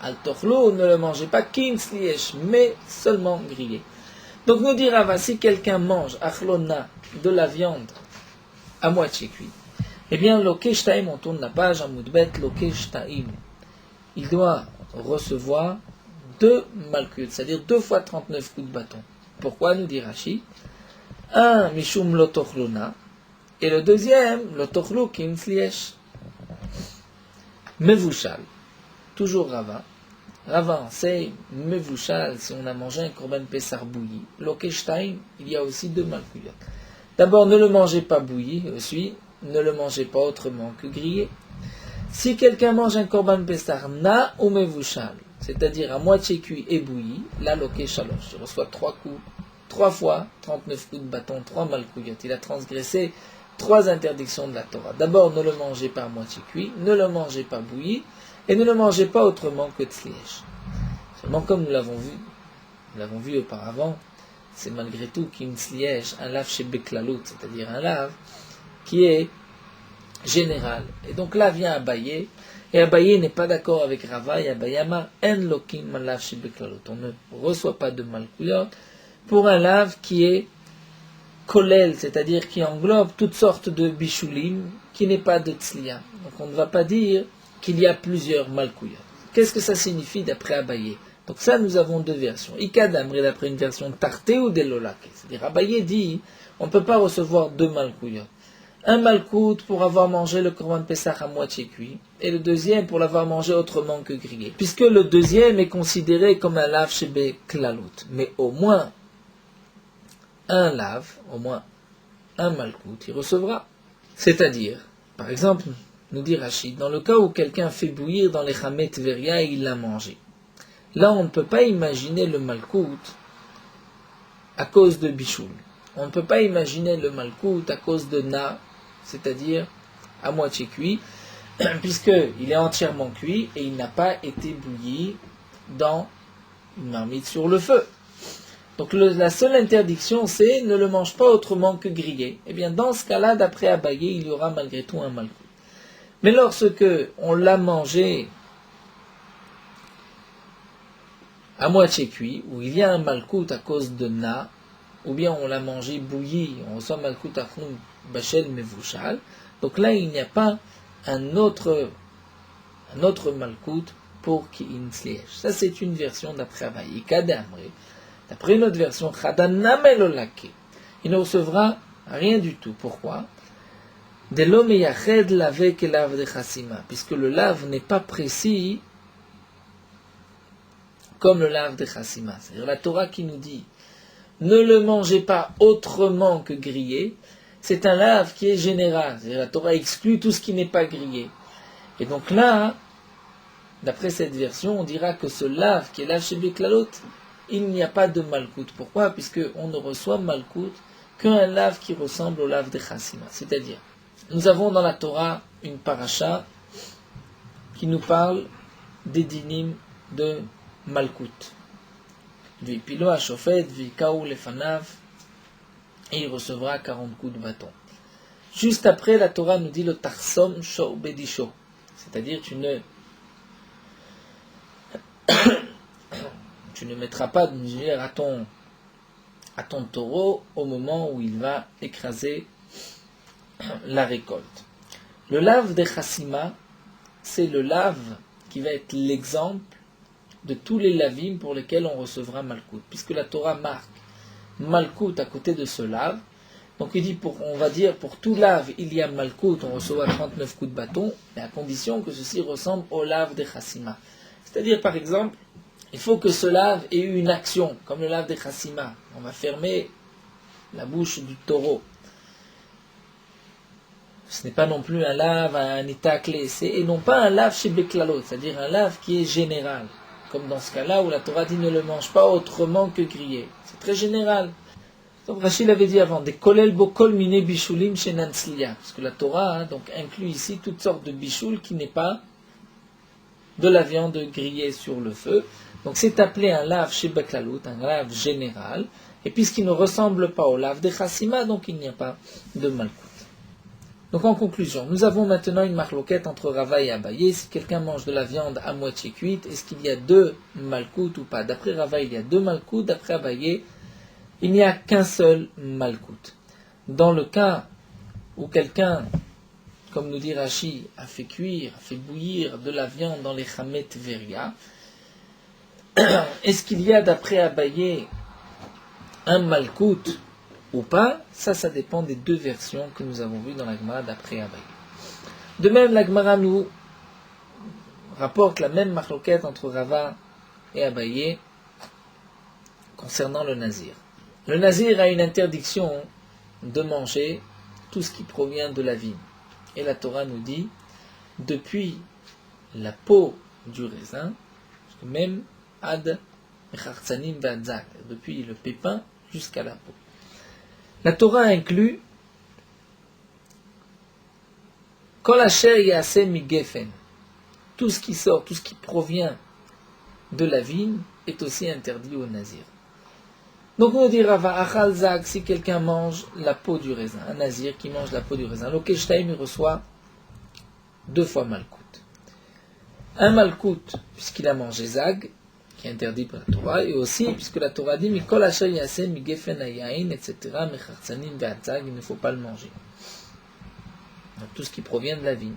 Al tochlu, ne le mangez pas kin tzli'esh, mais seulement grillé. Donc, nous dit Rava, si quelqu'un mange achlona, de la viande à moitié cuit, eh bien, lokeshtaim, on tourne la page, en moudbet, lokeshtaim, il doit recevoir 2 malkut, c'est-à-dire 2 fois 39 coups de bâton. Pourquoi, nous dit Rashi? Un, mishum lotochlona, et le deuxième, lotochlo kim tzli'esh. Mevushal, toujours Rava. Rava enseigne, mevushal, si on a mangé un korban pessar bouilli. Lokeshtaim, il y a aussi 2 malkuyot. D'abord, ne le mangez pas bouilli, aussi, ne le mangez pas autrement que grillé. Si quelqu'un mange un korban pessar na ou mevushal, c'est-à-dire à moitié cuit et bouilli, là, loké shalosh, il reçoit 3 coups, 3 fois 39 coups de bâton, 3 malkouyot. Il a transgressé 3 interdictions de la Torah. D'abord, ne le mangez pas à moitié cuit, ne le mangez pas bouilli, et ne le mangez pas autrement que tzli'esh. Seulement, comme nous l'avons vu auparavant, c'est malgré tout qu'une tzli'esh, un lave chez Beklalout, c'est-à-dire un lave qui est général. Et donc là vient Abaye, et Abaye n'est pas d'accord avec Rava, et Abaye amar en lokim malav chez Beklalout. On ne reçoit pas de malkouyot pour un lave qui est kolel, c'est-à-dire qui englobe toutes sortes de bishulim, qui n'est pas de tzliya. Donc on ne va pas dire qu'il y a plusieurs malkouyot. Qu'est-ce que ça signifie d'après Abaye? Donc ça, nous avons 2 versions. Ikadamri d'après une version tarté ou delolake. C'est-à-dire Abaye dit, on ne peut pas recevoir 2 malkouyot. Un malkout pour avoir mangé le korban pessah à moitié cuit, et le deuxième pour l'avoir mangé autrement que grillé. Puisque le deuxième est considéré comme un lave chez Beklalout. Mais au moins un lave, au moins un malkout, il recevra. C'est-à-dire, par exemple, nous dit Rachid, dans le cas où quelqu'un fait bouillir dans les chamet veria et il l'a mangé. Là, on ne peut pas imaginer le malkout à cause de bichoul. On ne peut pas imaginer le malkout à cause de na, c'est-à-dire à moitié cuit, puisqu'il est entièrement cuit et il n'a pas été bouilli dans une marmite sur le feu. Donc la seule interdiction, c'est ne le mange pas autrement que grillé. Eh bien, dans ce cas-là, d'après Abaye, il y aura malgré tout un malkout. Mais lorsque on l'a mangé à moitié cuit, où il y a un malkout à cause de na, ou bien on l'a mangé bouilli, on reçoit malkout achnoum bachel mevushal, donc là il n'y a pas un autre malkout pour ki'in tzli'esh. Ça c'est une version d'après Abaye. Kadamre, d'après une autre version, chadanam elolake, il ne recevra rien du tout. Pourquoi? De l'homme yached lave que lave de chassima, puisque le lave n'est pas précis comme le lave de chassima. C'est-à-dire la Torah qui nous dit ne le mangez pas autrement que grillé, c'est un lave qui est général. C'est-à-dire la Torah exclut tout ce qui n'est pas grillé. Et donc là, d'après cette version, on dira que ce lave qui est lave chez Beklalot, il n'y a pas de malkout. Pourquoi? Puisqu'on ne reçoit malkout qu'un lave qui ressemble au lave de chassima. C'est-à-dire, nous avons dans la Torah une paracha qui nous parle des dinim de malkout. Vipilo à Shofet, Vikaou lefanav, et il recevra 40 coups de bâton. Juste après, la Torah nous dit le tarsom sho bedisho, c'est-à-dire tu ne mettras pas de misère à ton taureau au moment où il va écraser la récolte. Le lave de chassima, c'est le lave qui va être l'exemple de tous les lavim pour lesquels on recevra malkout, puisque la Torah marque malkout à côté de ce lave. Donc il dit, on va dire, pour tout lave, il y a malkout, on recevra 39 coups de bâton, mais à condition que ceci ressemble au lave de chassima. C'est-à-dire, par exemple, il faut que ce lave ait eu une action, comme le lave de chassima. On va fermer la bouche du taureau. Ce n'est pas non plus un lave à un état clé, et non pas un lave chez Beklalot, c'est-à-dire un lave qui est général. Comme dans ce cas-là où la Torah dit ne le mange pas autrement que grillé. C'est très général. Donc Rachid l'avait dit avant, des kolel bokol mine bishulim chez Nanslia. Parce que la Torah donc inclut ici toutes sortes de bichoul qui n'est pas de la viande grillée sur le feu. Donc c'est appelé un lave chez Beklalot, un lave général. Et puisqu'il ne ressemble pas au lave de chassima, donc il n'y a pas de malkout. Donc en conclusion, nous avons maintenant une marloquette entre Rava et Abaye. Si quelqu'un mange de la viande à moitié cuite, est-ce qu'il y a deux malkout ou pas? D'après Rava, il y a deux malkout. D'après Abaye, il n'y a qu'un seul malkout. Dans le cas où quelqu'un, comme nous dit Rashi, a fait cuire, a fait bouillir de la viande dans les chamet veria, est-ce qu'il y a d'après Abaye un malkout ou pas? Ça dépend des deux versions que nous avons vues dans la Gemara d'après Abaye. De même, la Gemara nous rapporte la même marloquette entre Rava et Abaye concernant le nazir. Le nazir a une interdiction de manger tout ce qui provient de la vigne. Et la Torah nous dit, depuis la peau du raisin, même ad mechartzanim v'adzak, depuis le pépin jusqu'à la peau. La Torah inclut kol asher yaseh migefen. Tout ce qui sort, tout ce qui provient de la vigne est aussi interdit au nazir. Donc on dit Rava achal zak, si quelqu'un mange la peau du raisin, un nazir qui mange la peau du raisin, l'okeshtaim il reçoit 2 fois malkout. Un malkout puisqu'il a mangé zag, qui est interdit par la Torah, et aussi puisque la Torah dit mikol asher yaseh migefen hayain, etc. mechartzanim ve'atzag, il ne faut pas le manger. Donc tout ce qui provient de la vigne.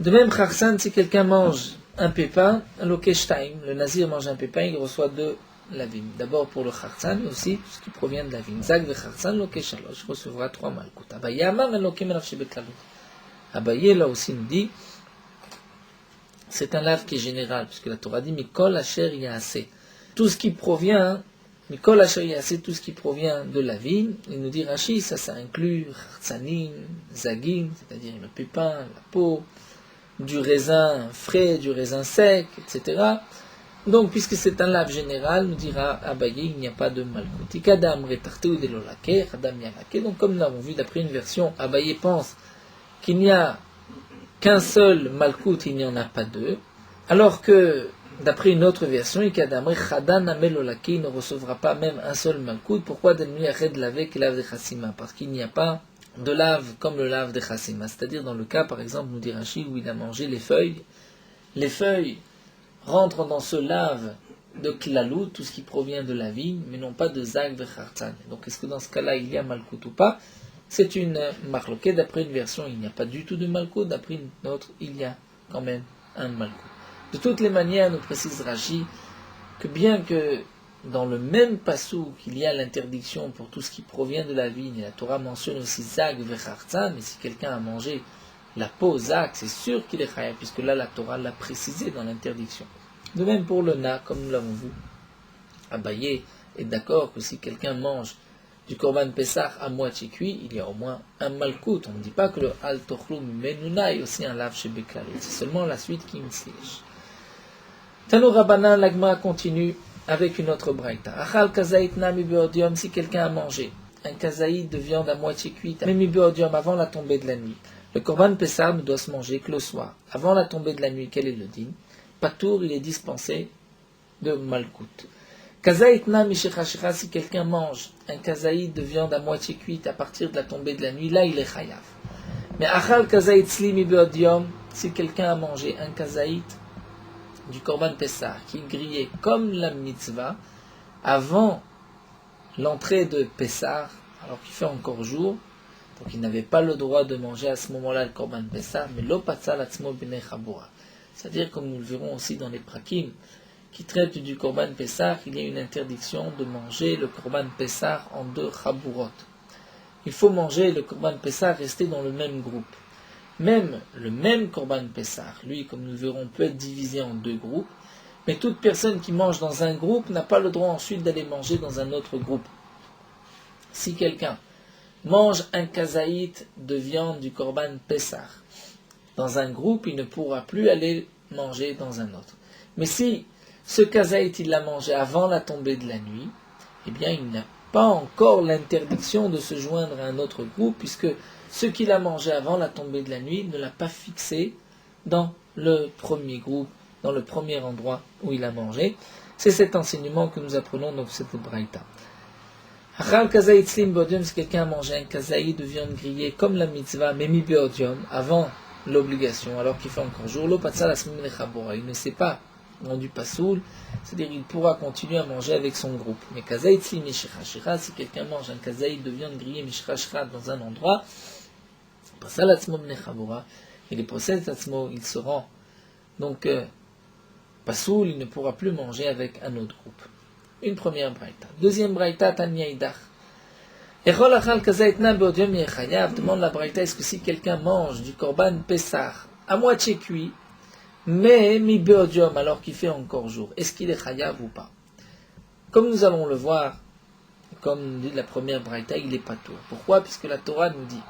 De même, charsan, si quelqu'un mange un pépin, l'okeshtaim, le nazir mange un pépin, il reçoit 2 la vigne. D'abord pour le charsan, mais aussi tout ce qui provient de la vigne. Zag ve charsan, l'okeshalosh, recevra 3 malkout. Abaye amar en lokem elav shebeklalot. Abaye là aussi nous dit, c'est un lave qui est général, puisque la Torah dit mikol asher yaseh. Tout ce qui provient, mikol asher yaseh, tout ce qui provient de la vigne, il nous dit Rashi, ça inclut charsanim, zagim, c'est-à-dire le pépin, la peau, du raisin frais, du raisin sec, etc. Donc, puisque c'est un lave général, nous dira Abaye, il n'y a pas de malkout. Ikadam retarteu de lolake, Adam yalake. Donc, comme nous l'avons vu d'après une version, Abaye pense qu'il n'y a qu'un seul malkout, il n'y en a pas 2. Alors que, d'après une autre version, Ikadam rechadan amelolake, il ne recevra pas même un seul malkout. Pourquoi d'ennui arrête laver que lave de chassima? Parce qu'il n'y a pas de lave comme le lave de chassima. C'est-à-dire dans le cas, par exemple, nous dit Rashi, où il a mangé les feuilles. Les feuilles rentrent dans ce lave de klalout, tout ce qui provient de la vigne, mais non pas de zag de chartan. Donc est-ce que dans ce cas-là, il y a malkout ou pas? C'est une marloquette. D'après une version, il n'y a pas du tout de malkout. D'après une autre, il y a quand même un malkout. De toutes les manières, nous précise Rashi que bien que dans le même passou qu'il y a l'interdiction pour tout ce qui provient de la vigne, et la Torah mentionne aussi zag vecharza, mais si quelqu'un a mangé la peau zag, c'est sûr qu'il est chayav, puisque là la Torah l'a précisé dans l'interdiction. De même pour le na, comme nous l'avons vu, Abaye est d'accord que si quelqu'un mange du korban Pessah à moitié cuit, il y a au moins un malkout. On ne dit pas que le al tochlu menuna est aussi un lave chez Beklalut. C'est seulement la suite qui mislèche. Tano Rabbanan, l'Agma continue avec une autre braïta. Achal kazaït nami beodium, si quelqu'un a mangé un kazaït de viande à moitié cuite, memi beodium avant la tombée de la nuit. Le korban Pessah ne doit se manger que le soir. Avant la tombée de la nuit, quel est le din? Patour, il est dispensé de malkout. Kazaït nami shechashira, si quelqu'un mange un kazaït de viande à moitié cuite à partir de la tombée de la nuit, là il est chayav. Mais achal kazaït slimi beodium, si quelqu'un a mangé un kazaït du korban Pessah qui est grillé comme la mitzvah avant l'entrée de Pessah, alors qu'il fait encore jour, donc il n'avait pas le droit de manger à ce moment-là le korban Pessah, mais l'opatzal atzmo b'nei chabura. C'est-à-dire, comme nous le verrons aussi dans les prakim qui traitent du korban Pessah, il y a une interdiction de manger le korban Pessah en deux chaburot. Il faut manger le korban Pessah resté dans le même groupe. Même le même korban Pessah, lui, comme nous le verrons, peut être divisé en deux groupes, mais toute personne qui mange dans un groupe n'a pas le droit ensuite d'aller manger dans un autre groupe. Si quelqu'un mange un kazaït de viande du korban Pessah dans un groupe, il ne pourra plus aller manger dans un autre. Mais si ce kazaït, il l'a mangé avant la tombée de la nuit, eh bien, il n'a pas encore l'interdiction de se joindre à un autre groupe, puisque ce qu'il a mangé avant la tombée de la nuit ne l'a pas fixé dans le premier groupe, dans le premier endroit où il a mangé. C'est cet enseignement que nous apprenons dans cette braïta. Achal kazaït slim beodium, si quelqu'un a mangé un kazaït de viande grillée comme la mitzvah, mais mi beodium, avant l'obligation, alors qu'il fait encore jour, l'opatzal asmim lechabora, il ne s'est pas rendu pasoul, c'est-à-dire il pourra continuer à manger avec son groupe. Mais kazaït slim mishachashira, si quelqu'un mange un kazaït de viande grillée mishachashira dans un endroit, patzal atzmo b'nei chabora, il est possède atzmo, il se rend donc pasoul, il ne pourra plus manger avec un autre groupe. Une première braïta. Deuxième braïta, Tanya Idach. Echol achal kazaït na beodium yechayav, demande la braïta, est-ce que si quelqu'un mange du korban Pessah à moitié cuit, mais mi beodium alors qu'il fait encore jour, est-ce qu'il est chayav ou pas? Comme nous allons le voir, comme dit la première braïta, il est pas tout. Pourquoi? Puisque la Torah nous dit,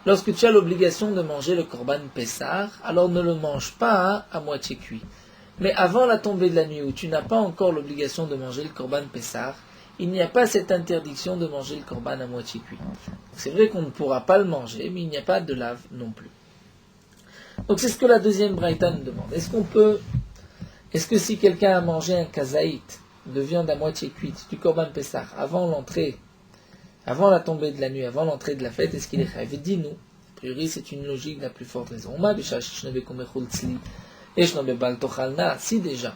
lorsque tu as l'obligation de manger le korban Pessah, alors ne le mange pas à moitié cuit. Mais avant la tombée de la nuit, où tu n'as pas encore l'obligation de manger le korban Pessah, il n'y a pas cette interdiction de manger le korban à moitié cuit. C'est vrai qu'on ne pourra pas le manger, mais il n'y a pas de lave non plus. Donc c'est ce que la deuxième braïta nous demande. Est-ce que si quelqu'un a mangé un kazaït de viande à moitié cuite du korban Pessah avant la tombée de la nuit, avant l'entrée de la fête, est-ce qu'il est chayav? Dis-nous. A priori, c'est une logique de la plus forte raison. Si déjà,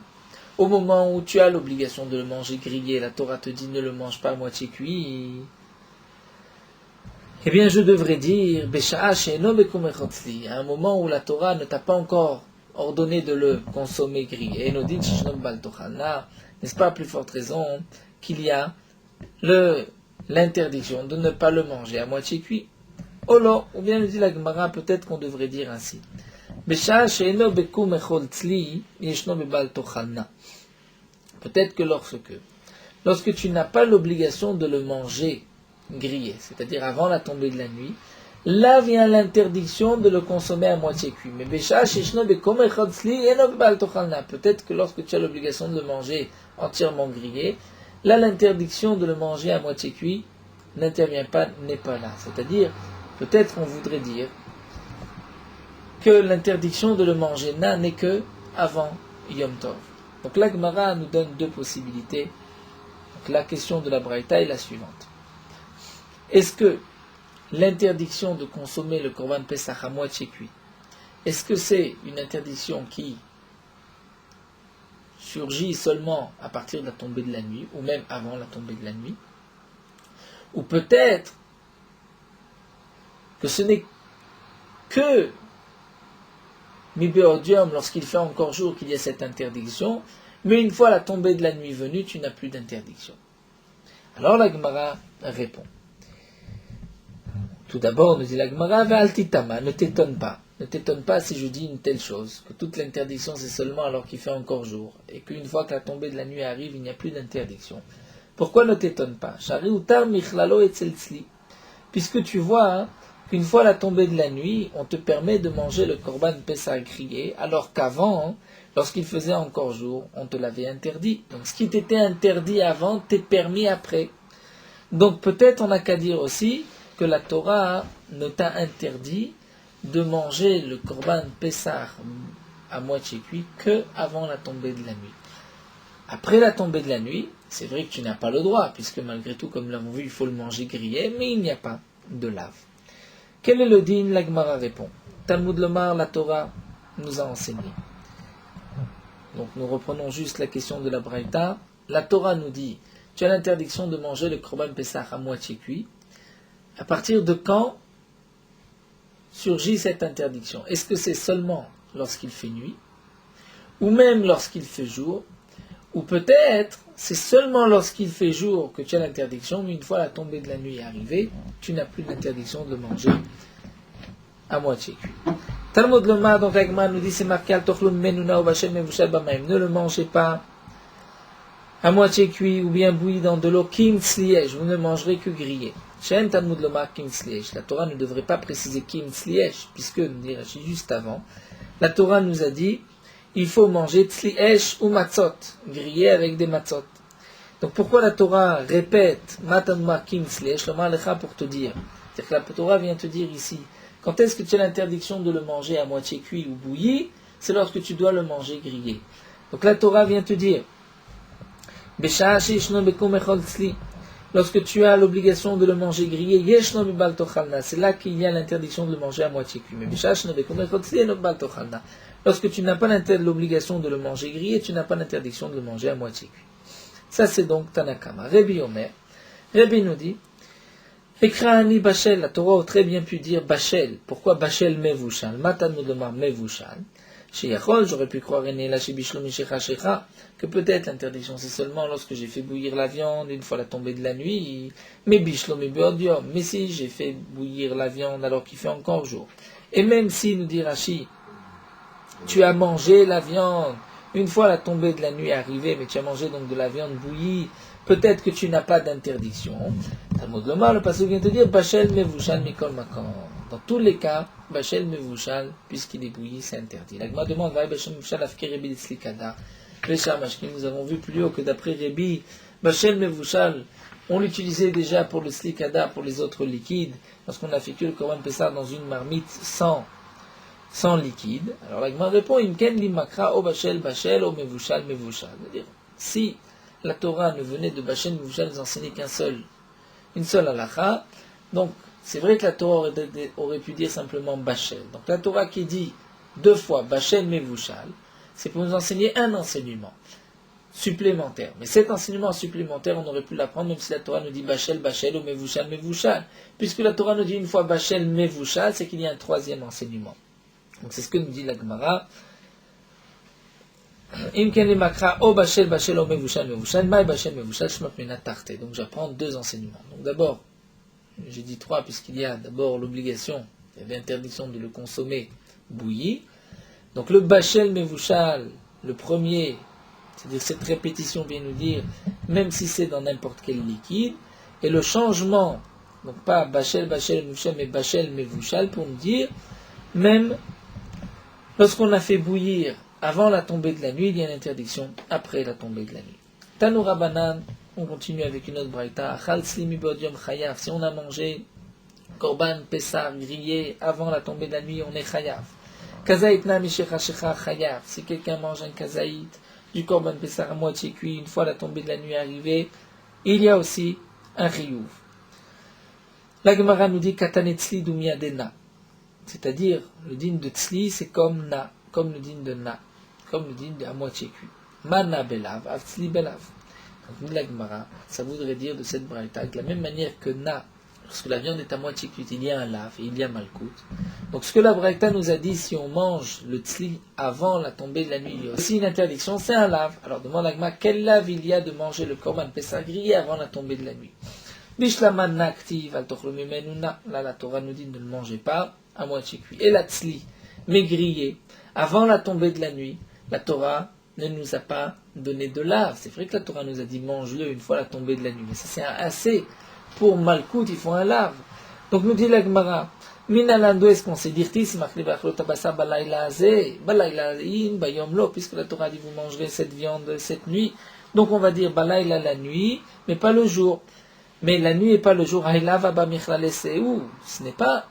au moment où tu as l'obligation de le manger grillé, la Torah te dit ne le mange pas à moitié cuit, eh bien je devrais dire, à un moment où la Torah ne t'a pas encore ordonné de le consommer grillé, n'est-ce pas à plus forte raison qu'il y a l'interdiction de ne pas le manger à moitié cuit? Ou bien nous dit la Gemara, peut-être qu'on devrait dire ainsi. Peut-être que lorsque tu n'as pas l'obligation de le manger grillé, c'est-à-dire avant la tombée de la nuit, là vient l'interdiction de le consommer à moitié cuit. Mais peut-être que lorsque tu as l'obligation de le manger entièrement grillé, là l'interdiction de le manger à moitié cuit n'intervient pas, n'est pas là. C'est-à-dire, peut-être on voudrait dire que l'interdiction de le manger n'est que avant Yom Tov. Donc la Gemara nous donne deux possibilités. Donc la question de la Braïta est la suivante. Est-ce que l'interdiction de consommer le korban Pessah à moitié cuit, est-ce que c'est une interdiction qui surgit seulement à partir de la tombée de la nuit, ou même avant la tombée de la nuit? Ou peut-être que ce n'est que mi beodium, lorsqu'il fait encore jour, qu'il y a cette interdiction, mais une fois la tombée de la nuit venue, tu n'as plus d'interdiction. Alors la Gemara répond. Tout d'abord, nous dit la Gemara, Ve'altitama, ne t'étonne pas. Ne t'étonne pas si je dis une telle chose, que toute l'interdiction c'est seulement alors qu'il fait encore jour, et qu'une fois que la tombée de la nuit arrive, il n'y a plus d'interdiction. Pourquoi ne t'étonne pas? Shari utar michlalo etzeltzli. Puisque tu vois qu'une fois la tombée de la nuit, on te permet de manger le korban Pessah grillé, alors qu'avant, lorsqu'il faisait encore jour, on te l'avait interdit. Donc ce qui t'était interdit avant t'est permis après. Donc peut-être on n'a qu'à dire aussi que la Torah ne t'a interdit de manger le korban Pessah à moitié cuit que avant la tombée de la nuit. Après la tombée de la nuit, c'est vrai que tu n'as pas le droit, puisque malgré tout, comme nous l'avons vu, il faut le manger grillé, mais il n'y a pas de lave. Quel est le din? La Gemara répond. Talmud Lomar, la Torah nous a enseigné. Donc nous reprenons juste la question de la Braïta. La Torah nous dit, tu as l'interdiction de manger le korban Pessah à moitié cuit. À partir de quand surgit cette interdiction? Est-ce que c'est seulement lorsqu'il fait nuit, ou même lorsqu'il fait jour, ou peut-être c'est seulement lorsqu'il fait jour que tu as l'interdiction, mais une fois la tombée de la nuit est arrivée, tu n'as plus l'interdiction de manger à moitié cuit. Talmud Lomar, donc Agma nous dit, c'est marqué al tochlun menuna ou bashel mevushal bamaim. Ne le mangez pas à moitié cuit ou bien bouilli dans de l'eau kim tzliyesh, vous ne mangerez que grillé. Shen Talmud Lomar kim tzliyesh. La Torah ne devrait pas préciser kim tzliyesh, puisque, nous dit Rashi juste avant, la Torah nous a dit, il faut manger tzliyesh ou matzot, grillé avec des matzot. Donc pourquoi la Torah répète matanma kim tzliyesh, lomar lecha, pour te dire, c'est-à-dire que la Torah vient te dire ici, quand est-ce que tu as l'interdiction de le manger à moitié cuit ou bouilli? C'est lorsque tu dois le manger grillé. Donc la Torah vient te dire, lorsque tu as l'obligation de le manger grillé, c'est là qu'il y a l'interdiction de le manger à moitié cuit. Mais lorsque tu n'as pas l'obligation de le manger grillé, tu n'as pas l'interdiction de le manger à moitié cuit. Ça c'est donc Tanakama. Rabbi Omer, Rabbi nous dit, Ekraani Bachel, la Torah a très bien pu dire Bachel. Pourquoi Bachel Mevushal? Matanu Lomar Mevushal. Sheyachol, j'aurais pu croire que peut-être l'interdiction c'est seulement lorsque j'ai fait bouillir la viande une fois la tombée de la nuit, mais bishlomi beodium, mais si j'ai fait bouillir la viande alors qu'il fait encore jour. Et même si, nous dit Rashi, tu as mangé la viande une fois la tombée de la nuit arrivée, mais tu as mangé donc de la viande bouillie, peut-être que tu n'as pas d'interdiction. Talmud Lomar, le passage vient te dire Bachel Mevushal Mikol Makon. Dans tous les cas, Bachel Mevushal, puisqu'il est bouilli, c'est interdit. La Gemara demande Bachel Mevushal Afke Rebi Litzlikada. Nous avons vu plus haut que d'après Rebi, Bachel Mevushal, on l'utilisait déjà pour le Slikada, pour les autres liquides, lorsqu'on a fait que le Korban Pessah dans une marmite sans liquide. Alors la Gemara répond Imken Limakra O Bachel Bachel O Mevushal Mevushal. C'est-à-dire, si la Torah ne venait de Bachel Mevushal nous enseigner une seule halakha, donc c'est vrai que la Torah aurait pu dire simplement Bachel. Donc la Torah qui dit deux fois Bachel Mevushal, c'est pour nous enseigner un enseignement supplémentaire. Mais cet enseignement supplémentaire, on aurait pu l'apprendre même si la Torah nous dit Bachel, Bachel ou Mevushal, Mevushal. Puisque la Torah nous dit une fois Bachel, Mevushal, c'est qu'il y a un troisième enseignement. Donc c'est ce que nous dit la Gemara. Donc j'apprends deux enseignements. Donc d'abord, j'ai dit trois puisqu'il y a d'abord l'obligation, il y avait interdiction de le consommer bouilli. Donc le Bachel Mevushal, le premier, c'est-à-dire cette répétition vient nous dire, même si c'est dans n'importe quel liquide, et le changement, donc pas Bachel, Bachel, Mevushal, mais Bachel Mevushal pour nous dire, même lorsqu'on a fait bouillir avant la tombée de la nuit, il y a une interdiction après la tombée de la nuit. Tanoura Banan, on continue avec une autre braïta. Achal slimi bodium chayav. Si on a mangé korban pessar grillé avant la tombée de la nuit, on est chayav. Kazaïtna mishecha shecha chayav. Si quelqu'un mange un kazaït du korban pessar à moitié cuit, une fois la tombée de la nuit arrivée, il y a aussi un chiyuv. La Gemara nous dit katanetzli dumiadena. C'est-à-dire, le din de tzli, c'est comme na, comme le din de na, comme le din de à moitié cuit. Mana belav, avtzli belav. Donc, la Gemara, ça voudrait dire de cette braïta, de la même manière que na, Lorsque la viande est à moitié cuite, il y a un lave et il y a malkout. Donc ce que la Braïta nous a dit, si on mange le tzli avant la tombée de la nuit, il y a aussi une interdiction, c'est un lave. Alors demande à Gma, quel lave il y a de manger le korban Pessah grillé avant la tombée de la nuit? Bishlaman naktiv al tochlomimenuna. Là la Torah nous dit ne le mangez pas à moitié cuit. Et la tzli, mais grillé, avant la tombée de la nuit, la Torah ne nous a pas donné de lave. C'est vrai que la Torah nous a dit mange-le une fois la tombée de la nuit. Mais ça c'est assez. Pour malkout, il faut un lave. Donc nous dit la Gemara, Minalando, est-ce qu'on sait dire tis, puisque la Torah dit vous mangerez cette viande cette nuit. Donc on va dire balayla la nuit, mais pas le jour. Mais la nuit et pas le jour. Ce n'est pas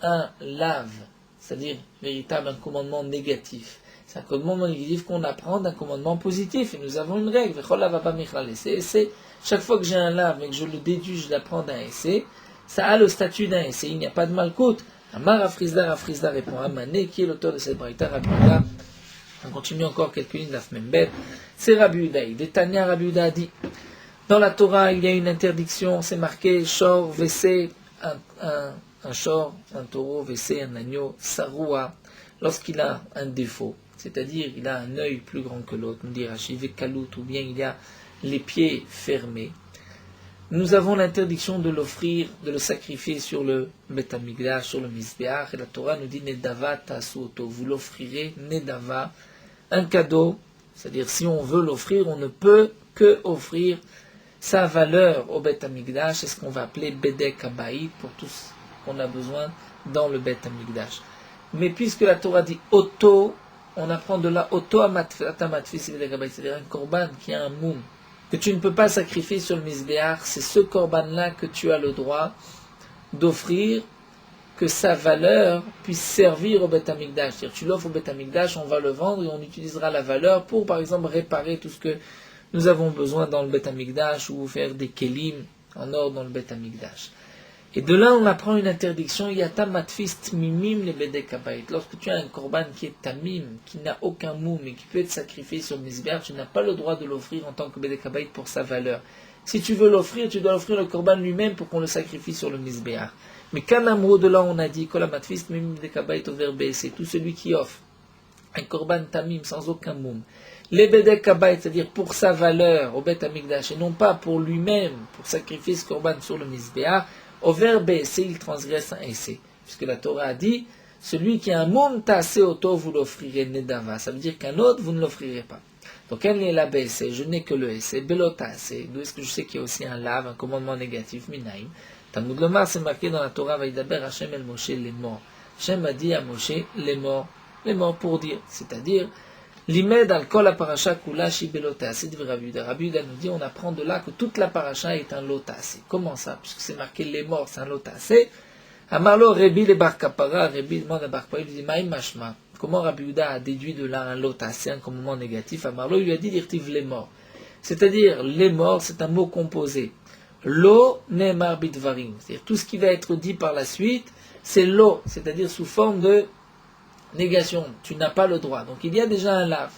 un lave, c'est-à-dire véritable un commandement négatif. C'est un commandement négatif qu'on apprend d'un commandement positif. Et nous avons une règle. C'est chaque fois que j'ai un lave et que je le déduis, je l'apprends d'un essai, ça a le statut d'un essai. Il n'y a pas de malkout. Amar Afrizda répond à Mané, qui est l'auteur de cette braïta, Rabbi Uda. On continue encore quelques lignes de la Fmembet. C'est Rabbi Uda. Détania Rabbi Uda a dit, dans la Torah, il y a une interdiction, c'est marqué, shor, vessé, un shor, un taureau, vessé, un agneau, saroua, lorsqu'il a un défaut. C'est-à-dire, il a un œil plus grand que l'autre, nous dit Rashi, vekalout, ou bien il y a les pieds fermés. Nous avons l'interdiction de l'offrir, de le sacrifier sur le Bet Hamikdash, sur le Mizbeach, et la Torah nous dit Nedava Tasuoto, vous l'offrirez, Nedava, un cadeau, c'est-à-dire si on veut l'offrir, on ne peut que offrir sa valeur au Bet Hamikdash, c'est ce qu'on va appeler Bedek Habayit, pour tout ce qu'on a besoin dans le Bet Hamikdash. Mais puisque la Torah dit Oto, on apprend de là Oto Atamatfi, c'est-à-dire un korban qui a un moum, que tu ne peux pas sacrifier sur le Mizbeach, c'est ce korban-là que tu as le droit d'offrir, que sa valeur puisse servir au Bet Hamikdash. C'est-à-dire, tu l'offres au Bet Hamikdash, on va le vendre et on utilisera la valeur pour, par exemple, réparer tout ce que nous avons besoin dans le Bet Hamikdash ou faire des kelim en or dans le Bet Hamikdash. Et de là, on apprend une interdiction, Yata matfis mimim le bedek habayit. Lorsque tu as un korban qui est tamim, qui n'a aucun moum et qui peut être sacrifié sur le mizbeach, tu n'as pas le droit de l'offrir en tant que bedek habayit pour sa valeur. Si tu veux l'offrir, tu dois offrir le korban lui-même pour qu'on le sacrifie sur le mizbeach. Mais kanamro, de là on a dit, Kol matfis mimim bedek habayit over c'est tout celui qui offre un korban tamim sans aucun moum. Les bedek habayit, c'est-à-dire pour sa valeur au Bet Hamikdash et non pas pour lui-même, pour sacrifier ce korban sur le mizbeach, au verbe essai, il transgresse un essai. Puisque la Torah a dit, celui qui a un moum tassé auto, vous l'offrirez nedava. Ça veut dire qu'un autre, vous ne l'offrirez pas. Donc, elle n'est la essai, je n'ai que le essai. Belota essai. D'où est-ce que je sais qu'il y a aussi un lave, un commandement négatif, minaïm. Talmud Lomar, c'est marqué dans la Torah, Vaïdaber Hashem el Moshe, les morts. Hashem a dit à Moshe, les morts pour dire. C'est-à-dire, L'imed al kol la paracha kula shi belotase dit Rabbi Uda. Rabbi Uda nous dit, on apprend de là que toute la paracha est un lotase. Comment ça? Puisque c'est marqué les morts, c'est un lotase. Amarlo Rebi le bar kapara, Rebi demande à bar kapara, il lui dit, maï mashma. Comment Rabbi Uda a déduit de là un lotase, un commandement négatif? Amarlo, il lui a dit, dirtiv les morts. C'est-à-dire, les morts, c'est un mot composé. Lo ne'emar bidvarim. C'est-à-dire, tout ce qui va être dit par la suite, c'est lo, c'est-à-dire sous forme de négation, tu n'as pas le droit. Donc il y a déjà un lave.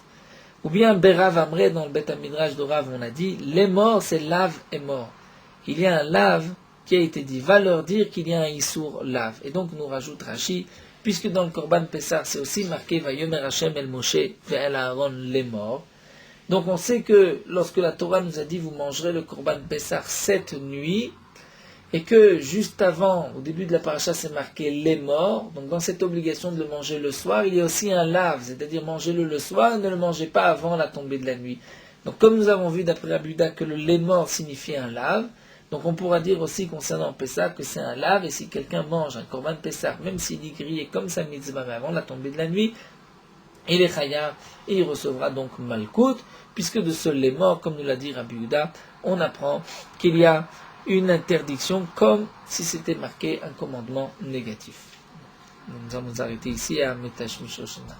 Ou bien Berav Amre dans le Bet Midrash de Rav, on a dit, les morts, c'est lave et mort. Il y a un lave qui a été dit, va leur dire qu'il y a un Issour lave. Et donc nous rajoute Rashi, puisque dans le Korban Pessah, c'est aussi marqué, Vayomer Hashem el Moshe, ve'el Aaron les morts. Donc on sait que lorsque la Torah nous a dit, vous mangerez le Korban Pessah cette nuit, et que juste avant, au début de la paracha, c'est marqué les morts. Donc dans cette obligation de le manger le soir, il y a aussi un lave, c'est-à-dire mangez-le le soir, ne le mangez pas avant la tombée de la nuit. Donc comme nous avons vu d'après Rabbi Uda que le les morts signifie un lave, donc on pourra dire aussi concernant Pessah que c'est un lave, et si quelqu'un mange un korban Pessah, même s'il est grillé comme sa mitzvah, mais avant la tombée de la nuit, il est chayav, et il recevra donc malkout, puisque de ce les morts, comme nous l'a dit Rabbi Uda, on apprend qu'il y a une interdiction comme si c'était marqué un commandement négatif. Nous allons nous arrêter ici à Metash Mishoshinat.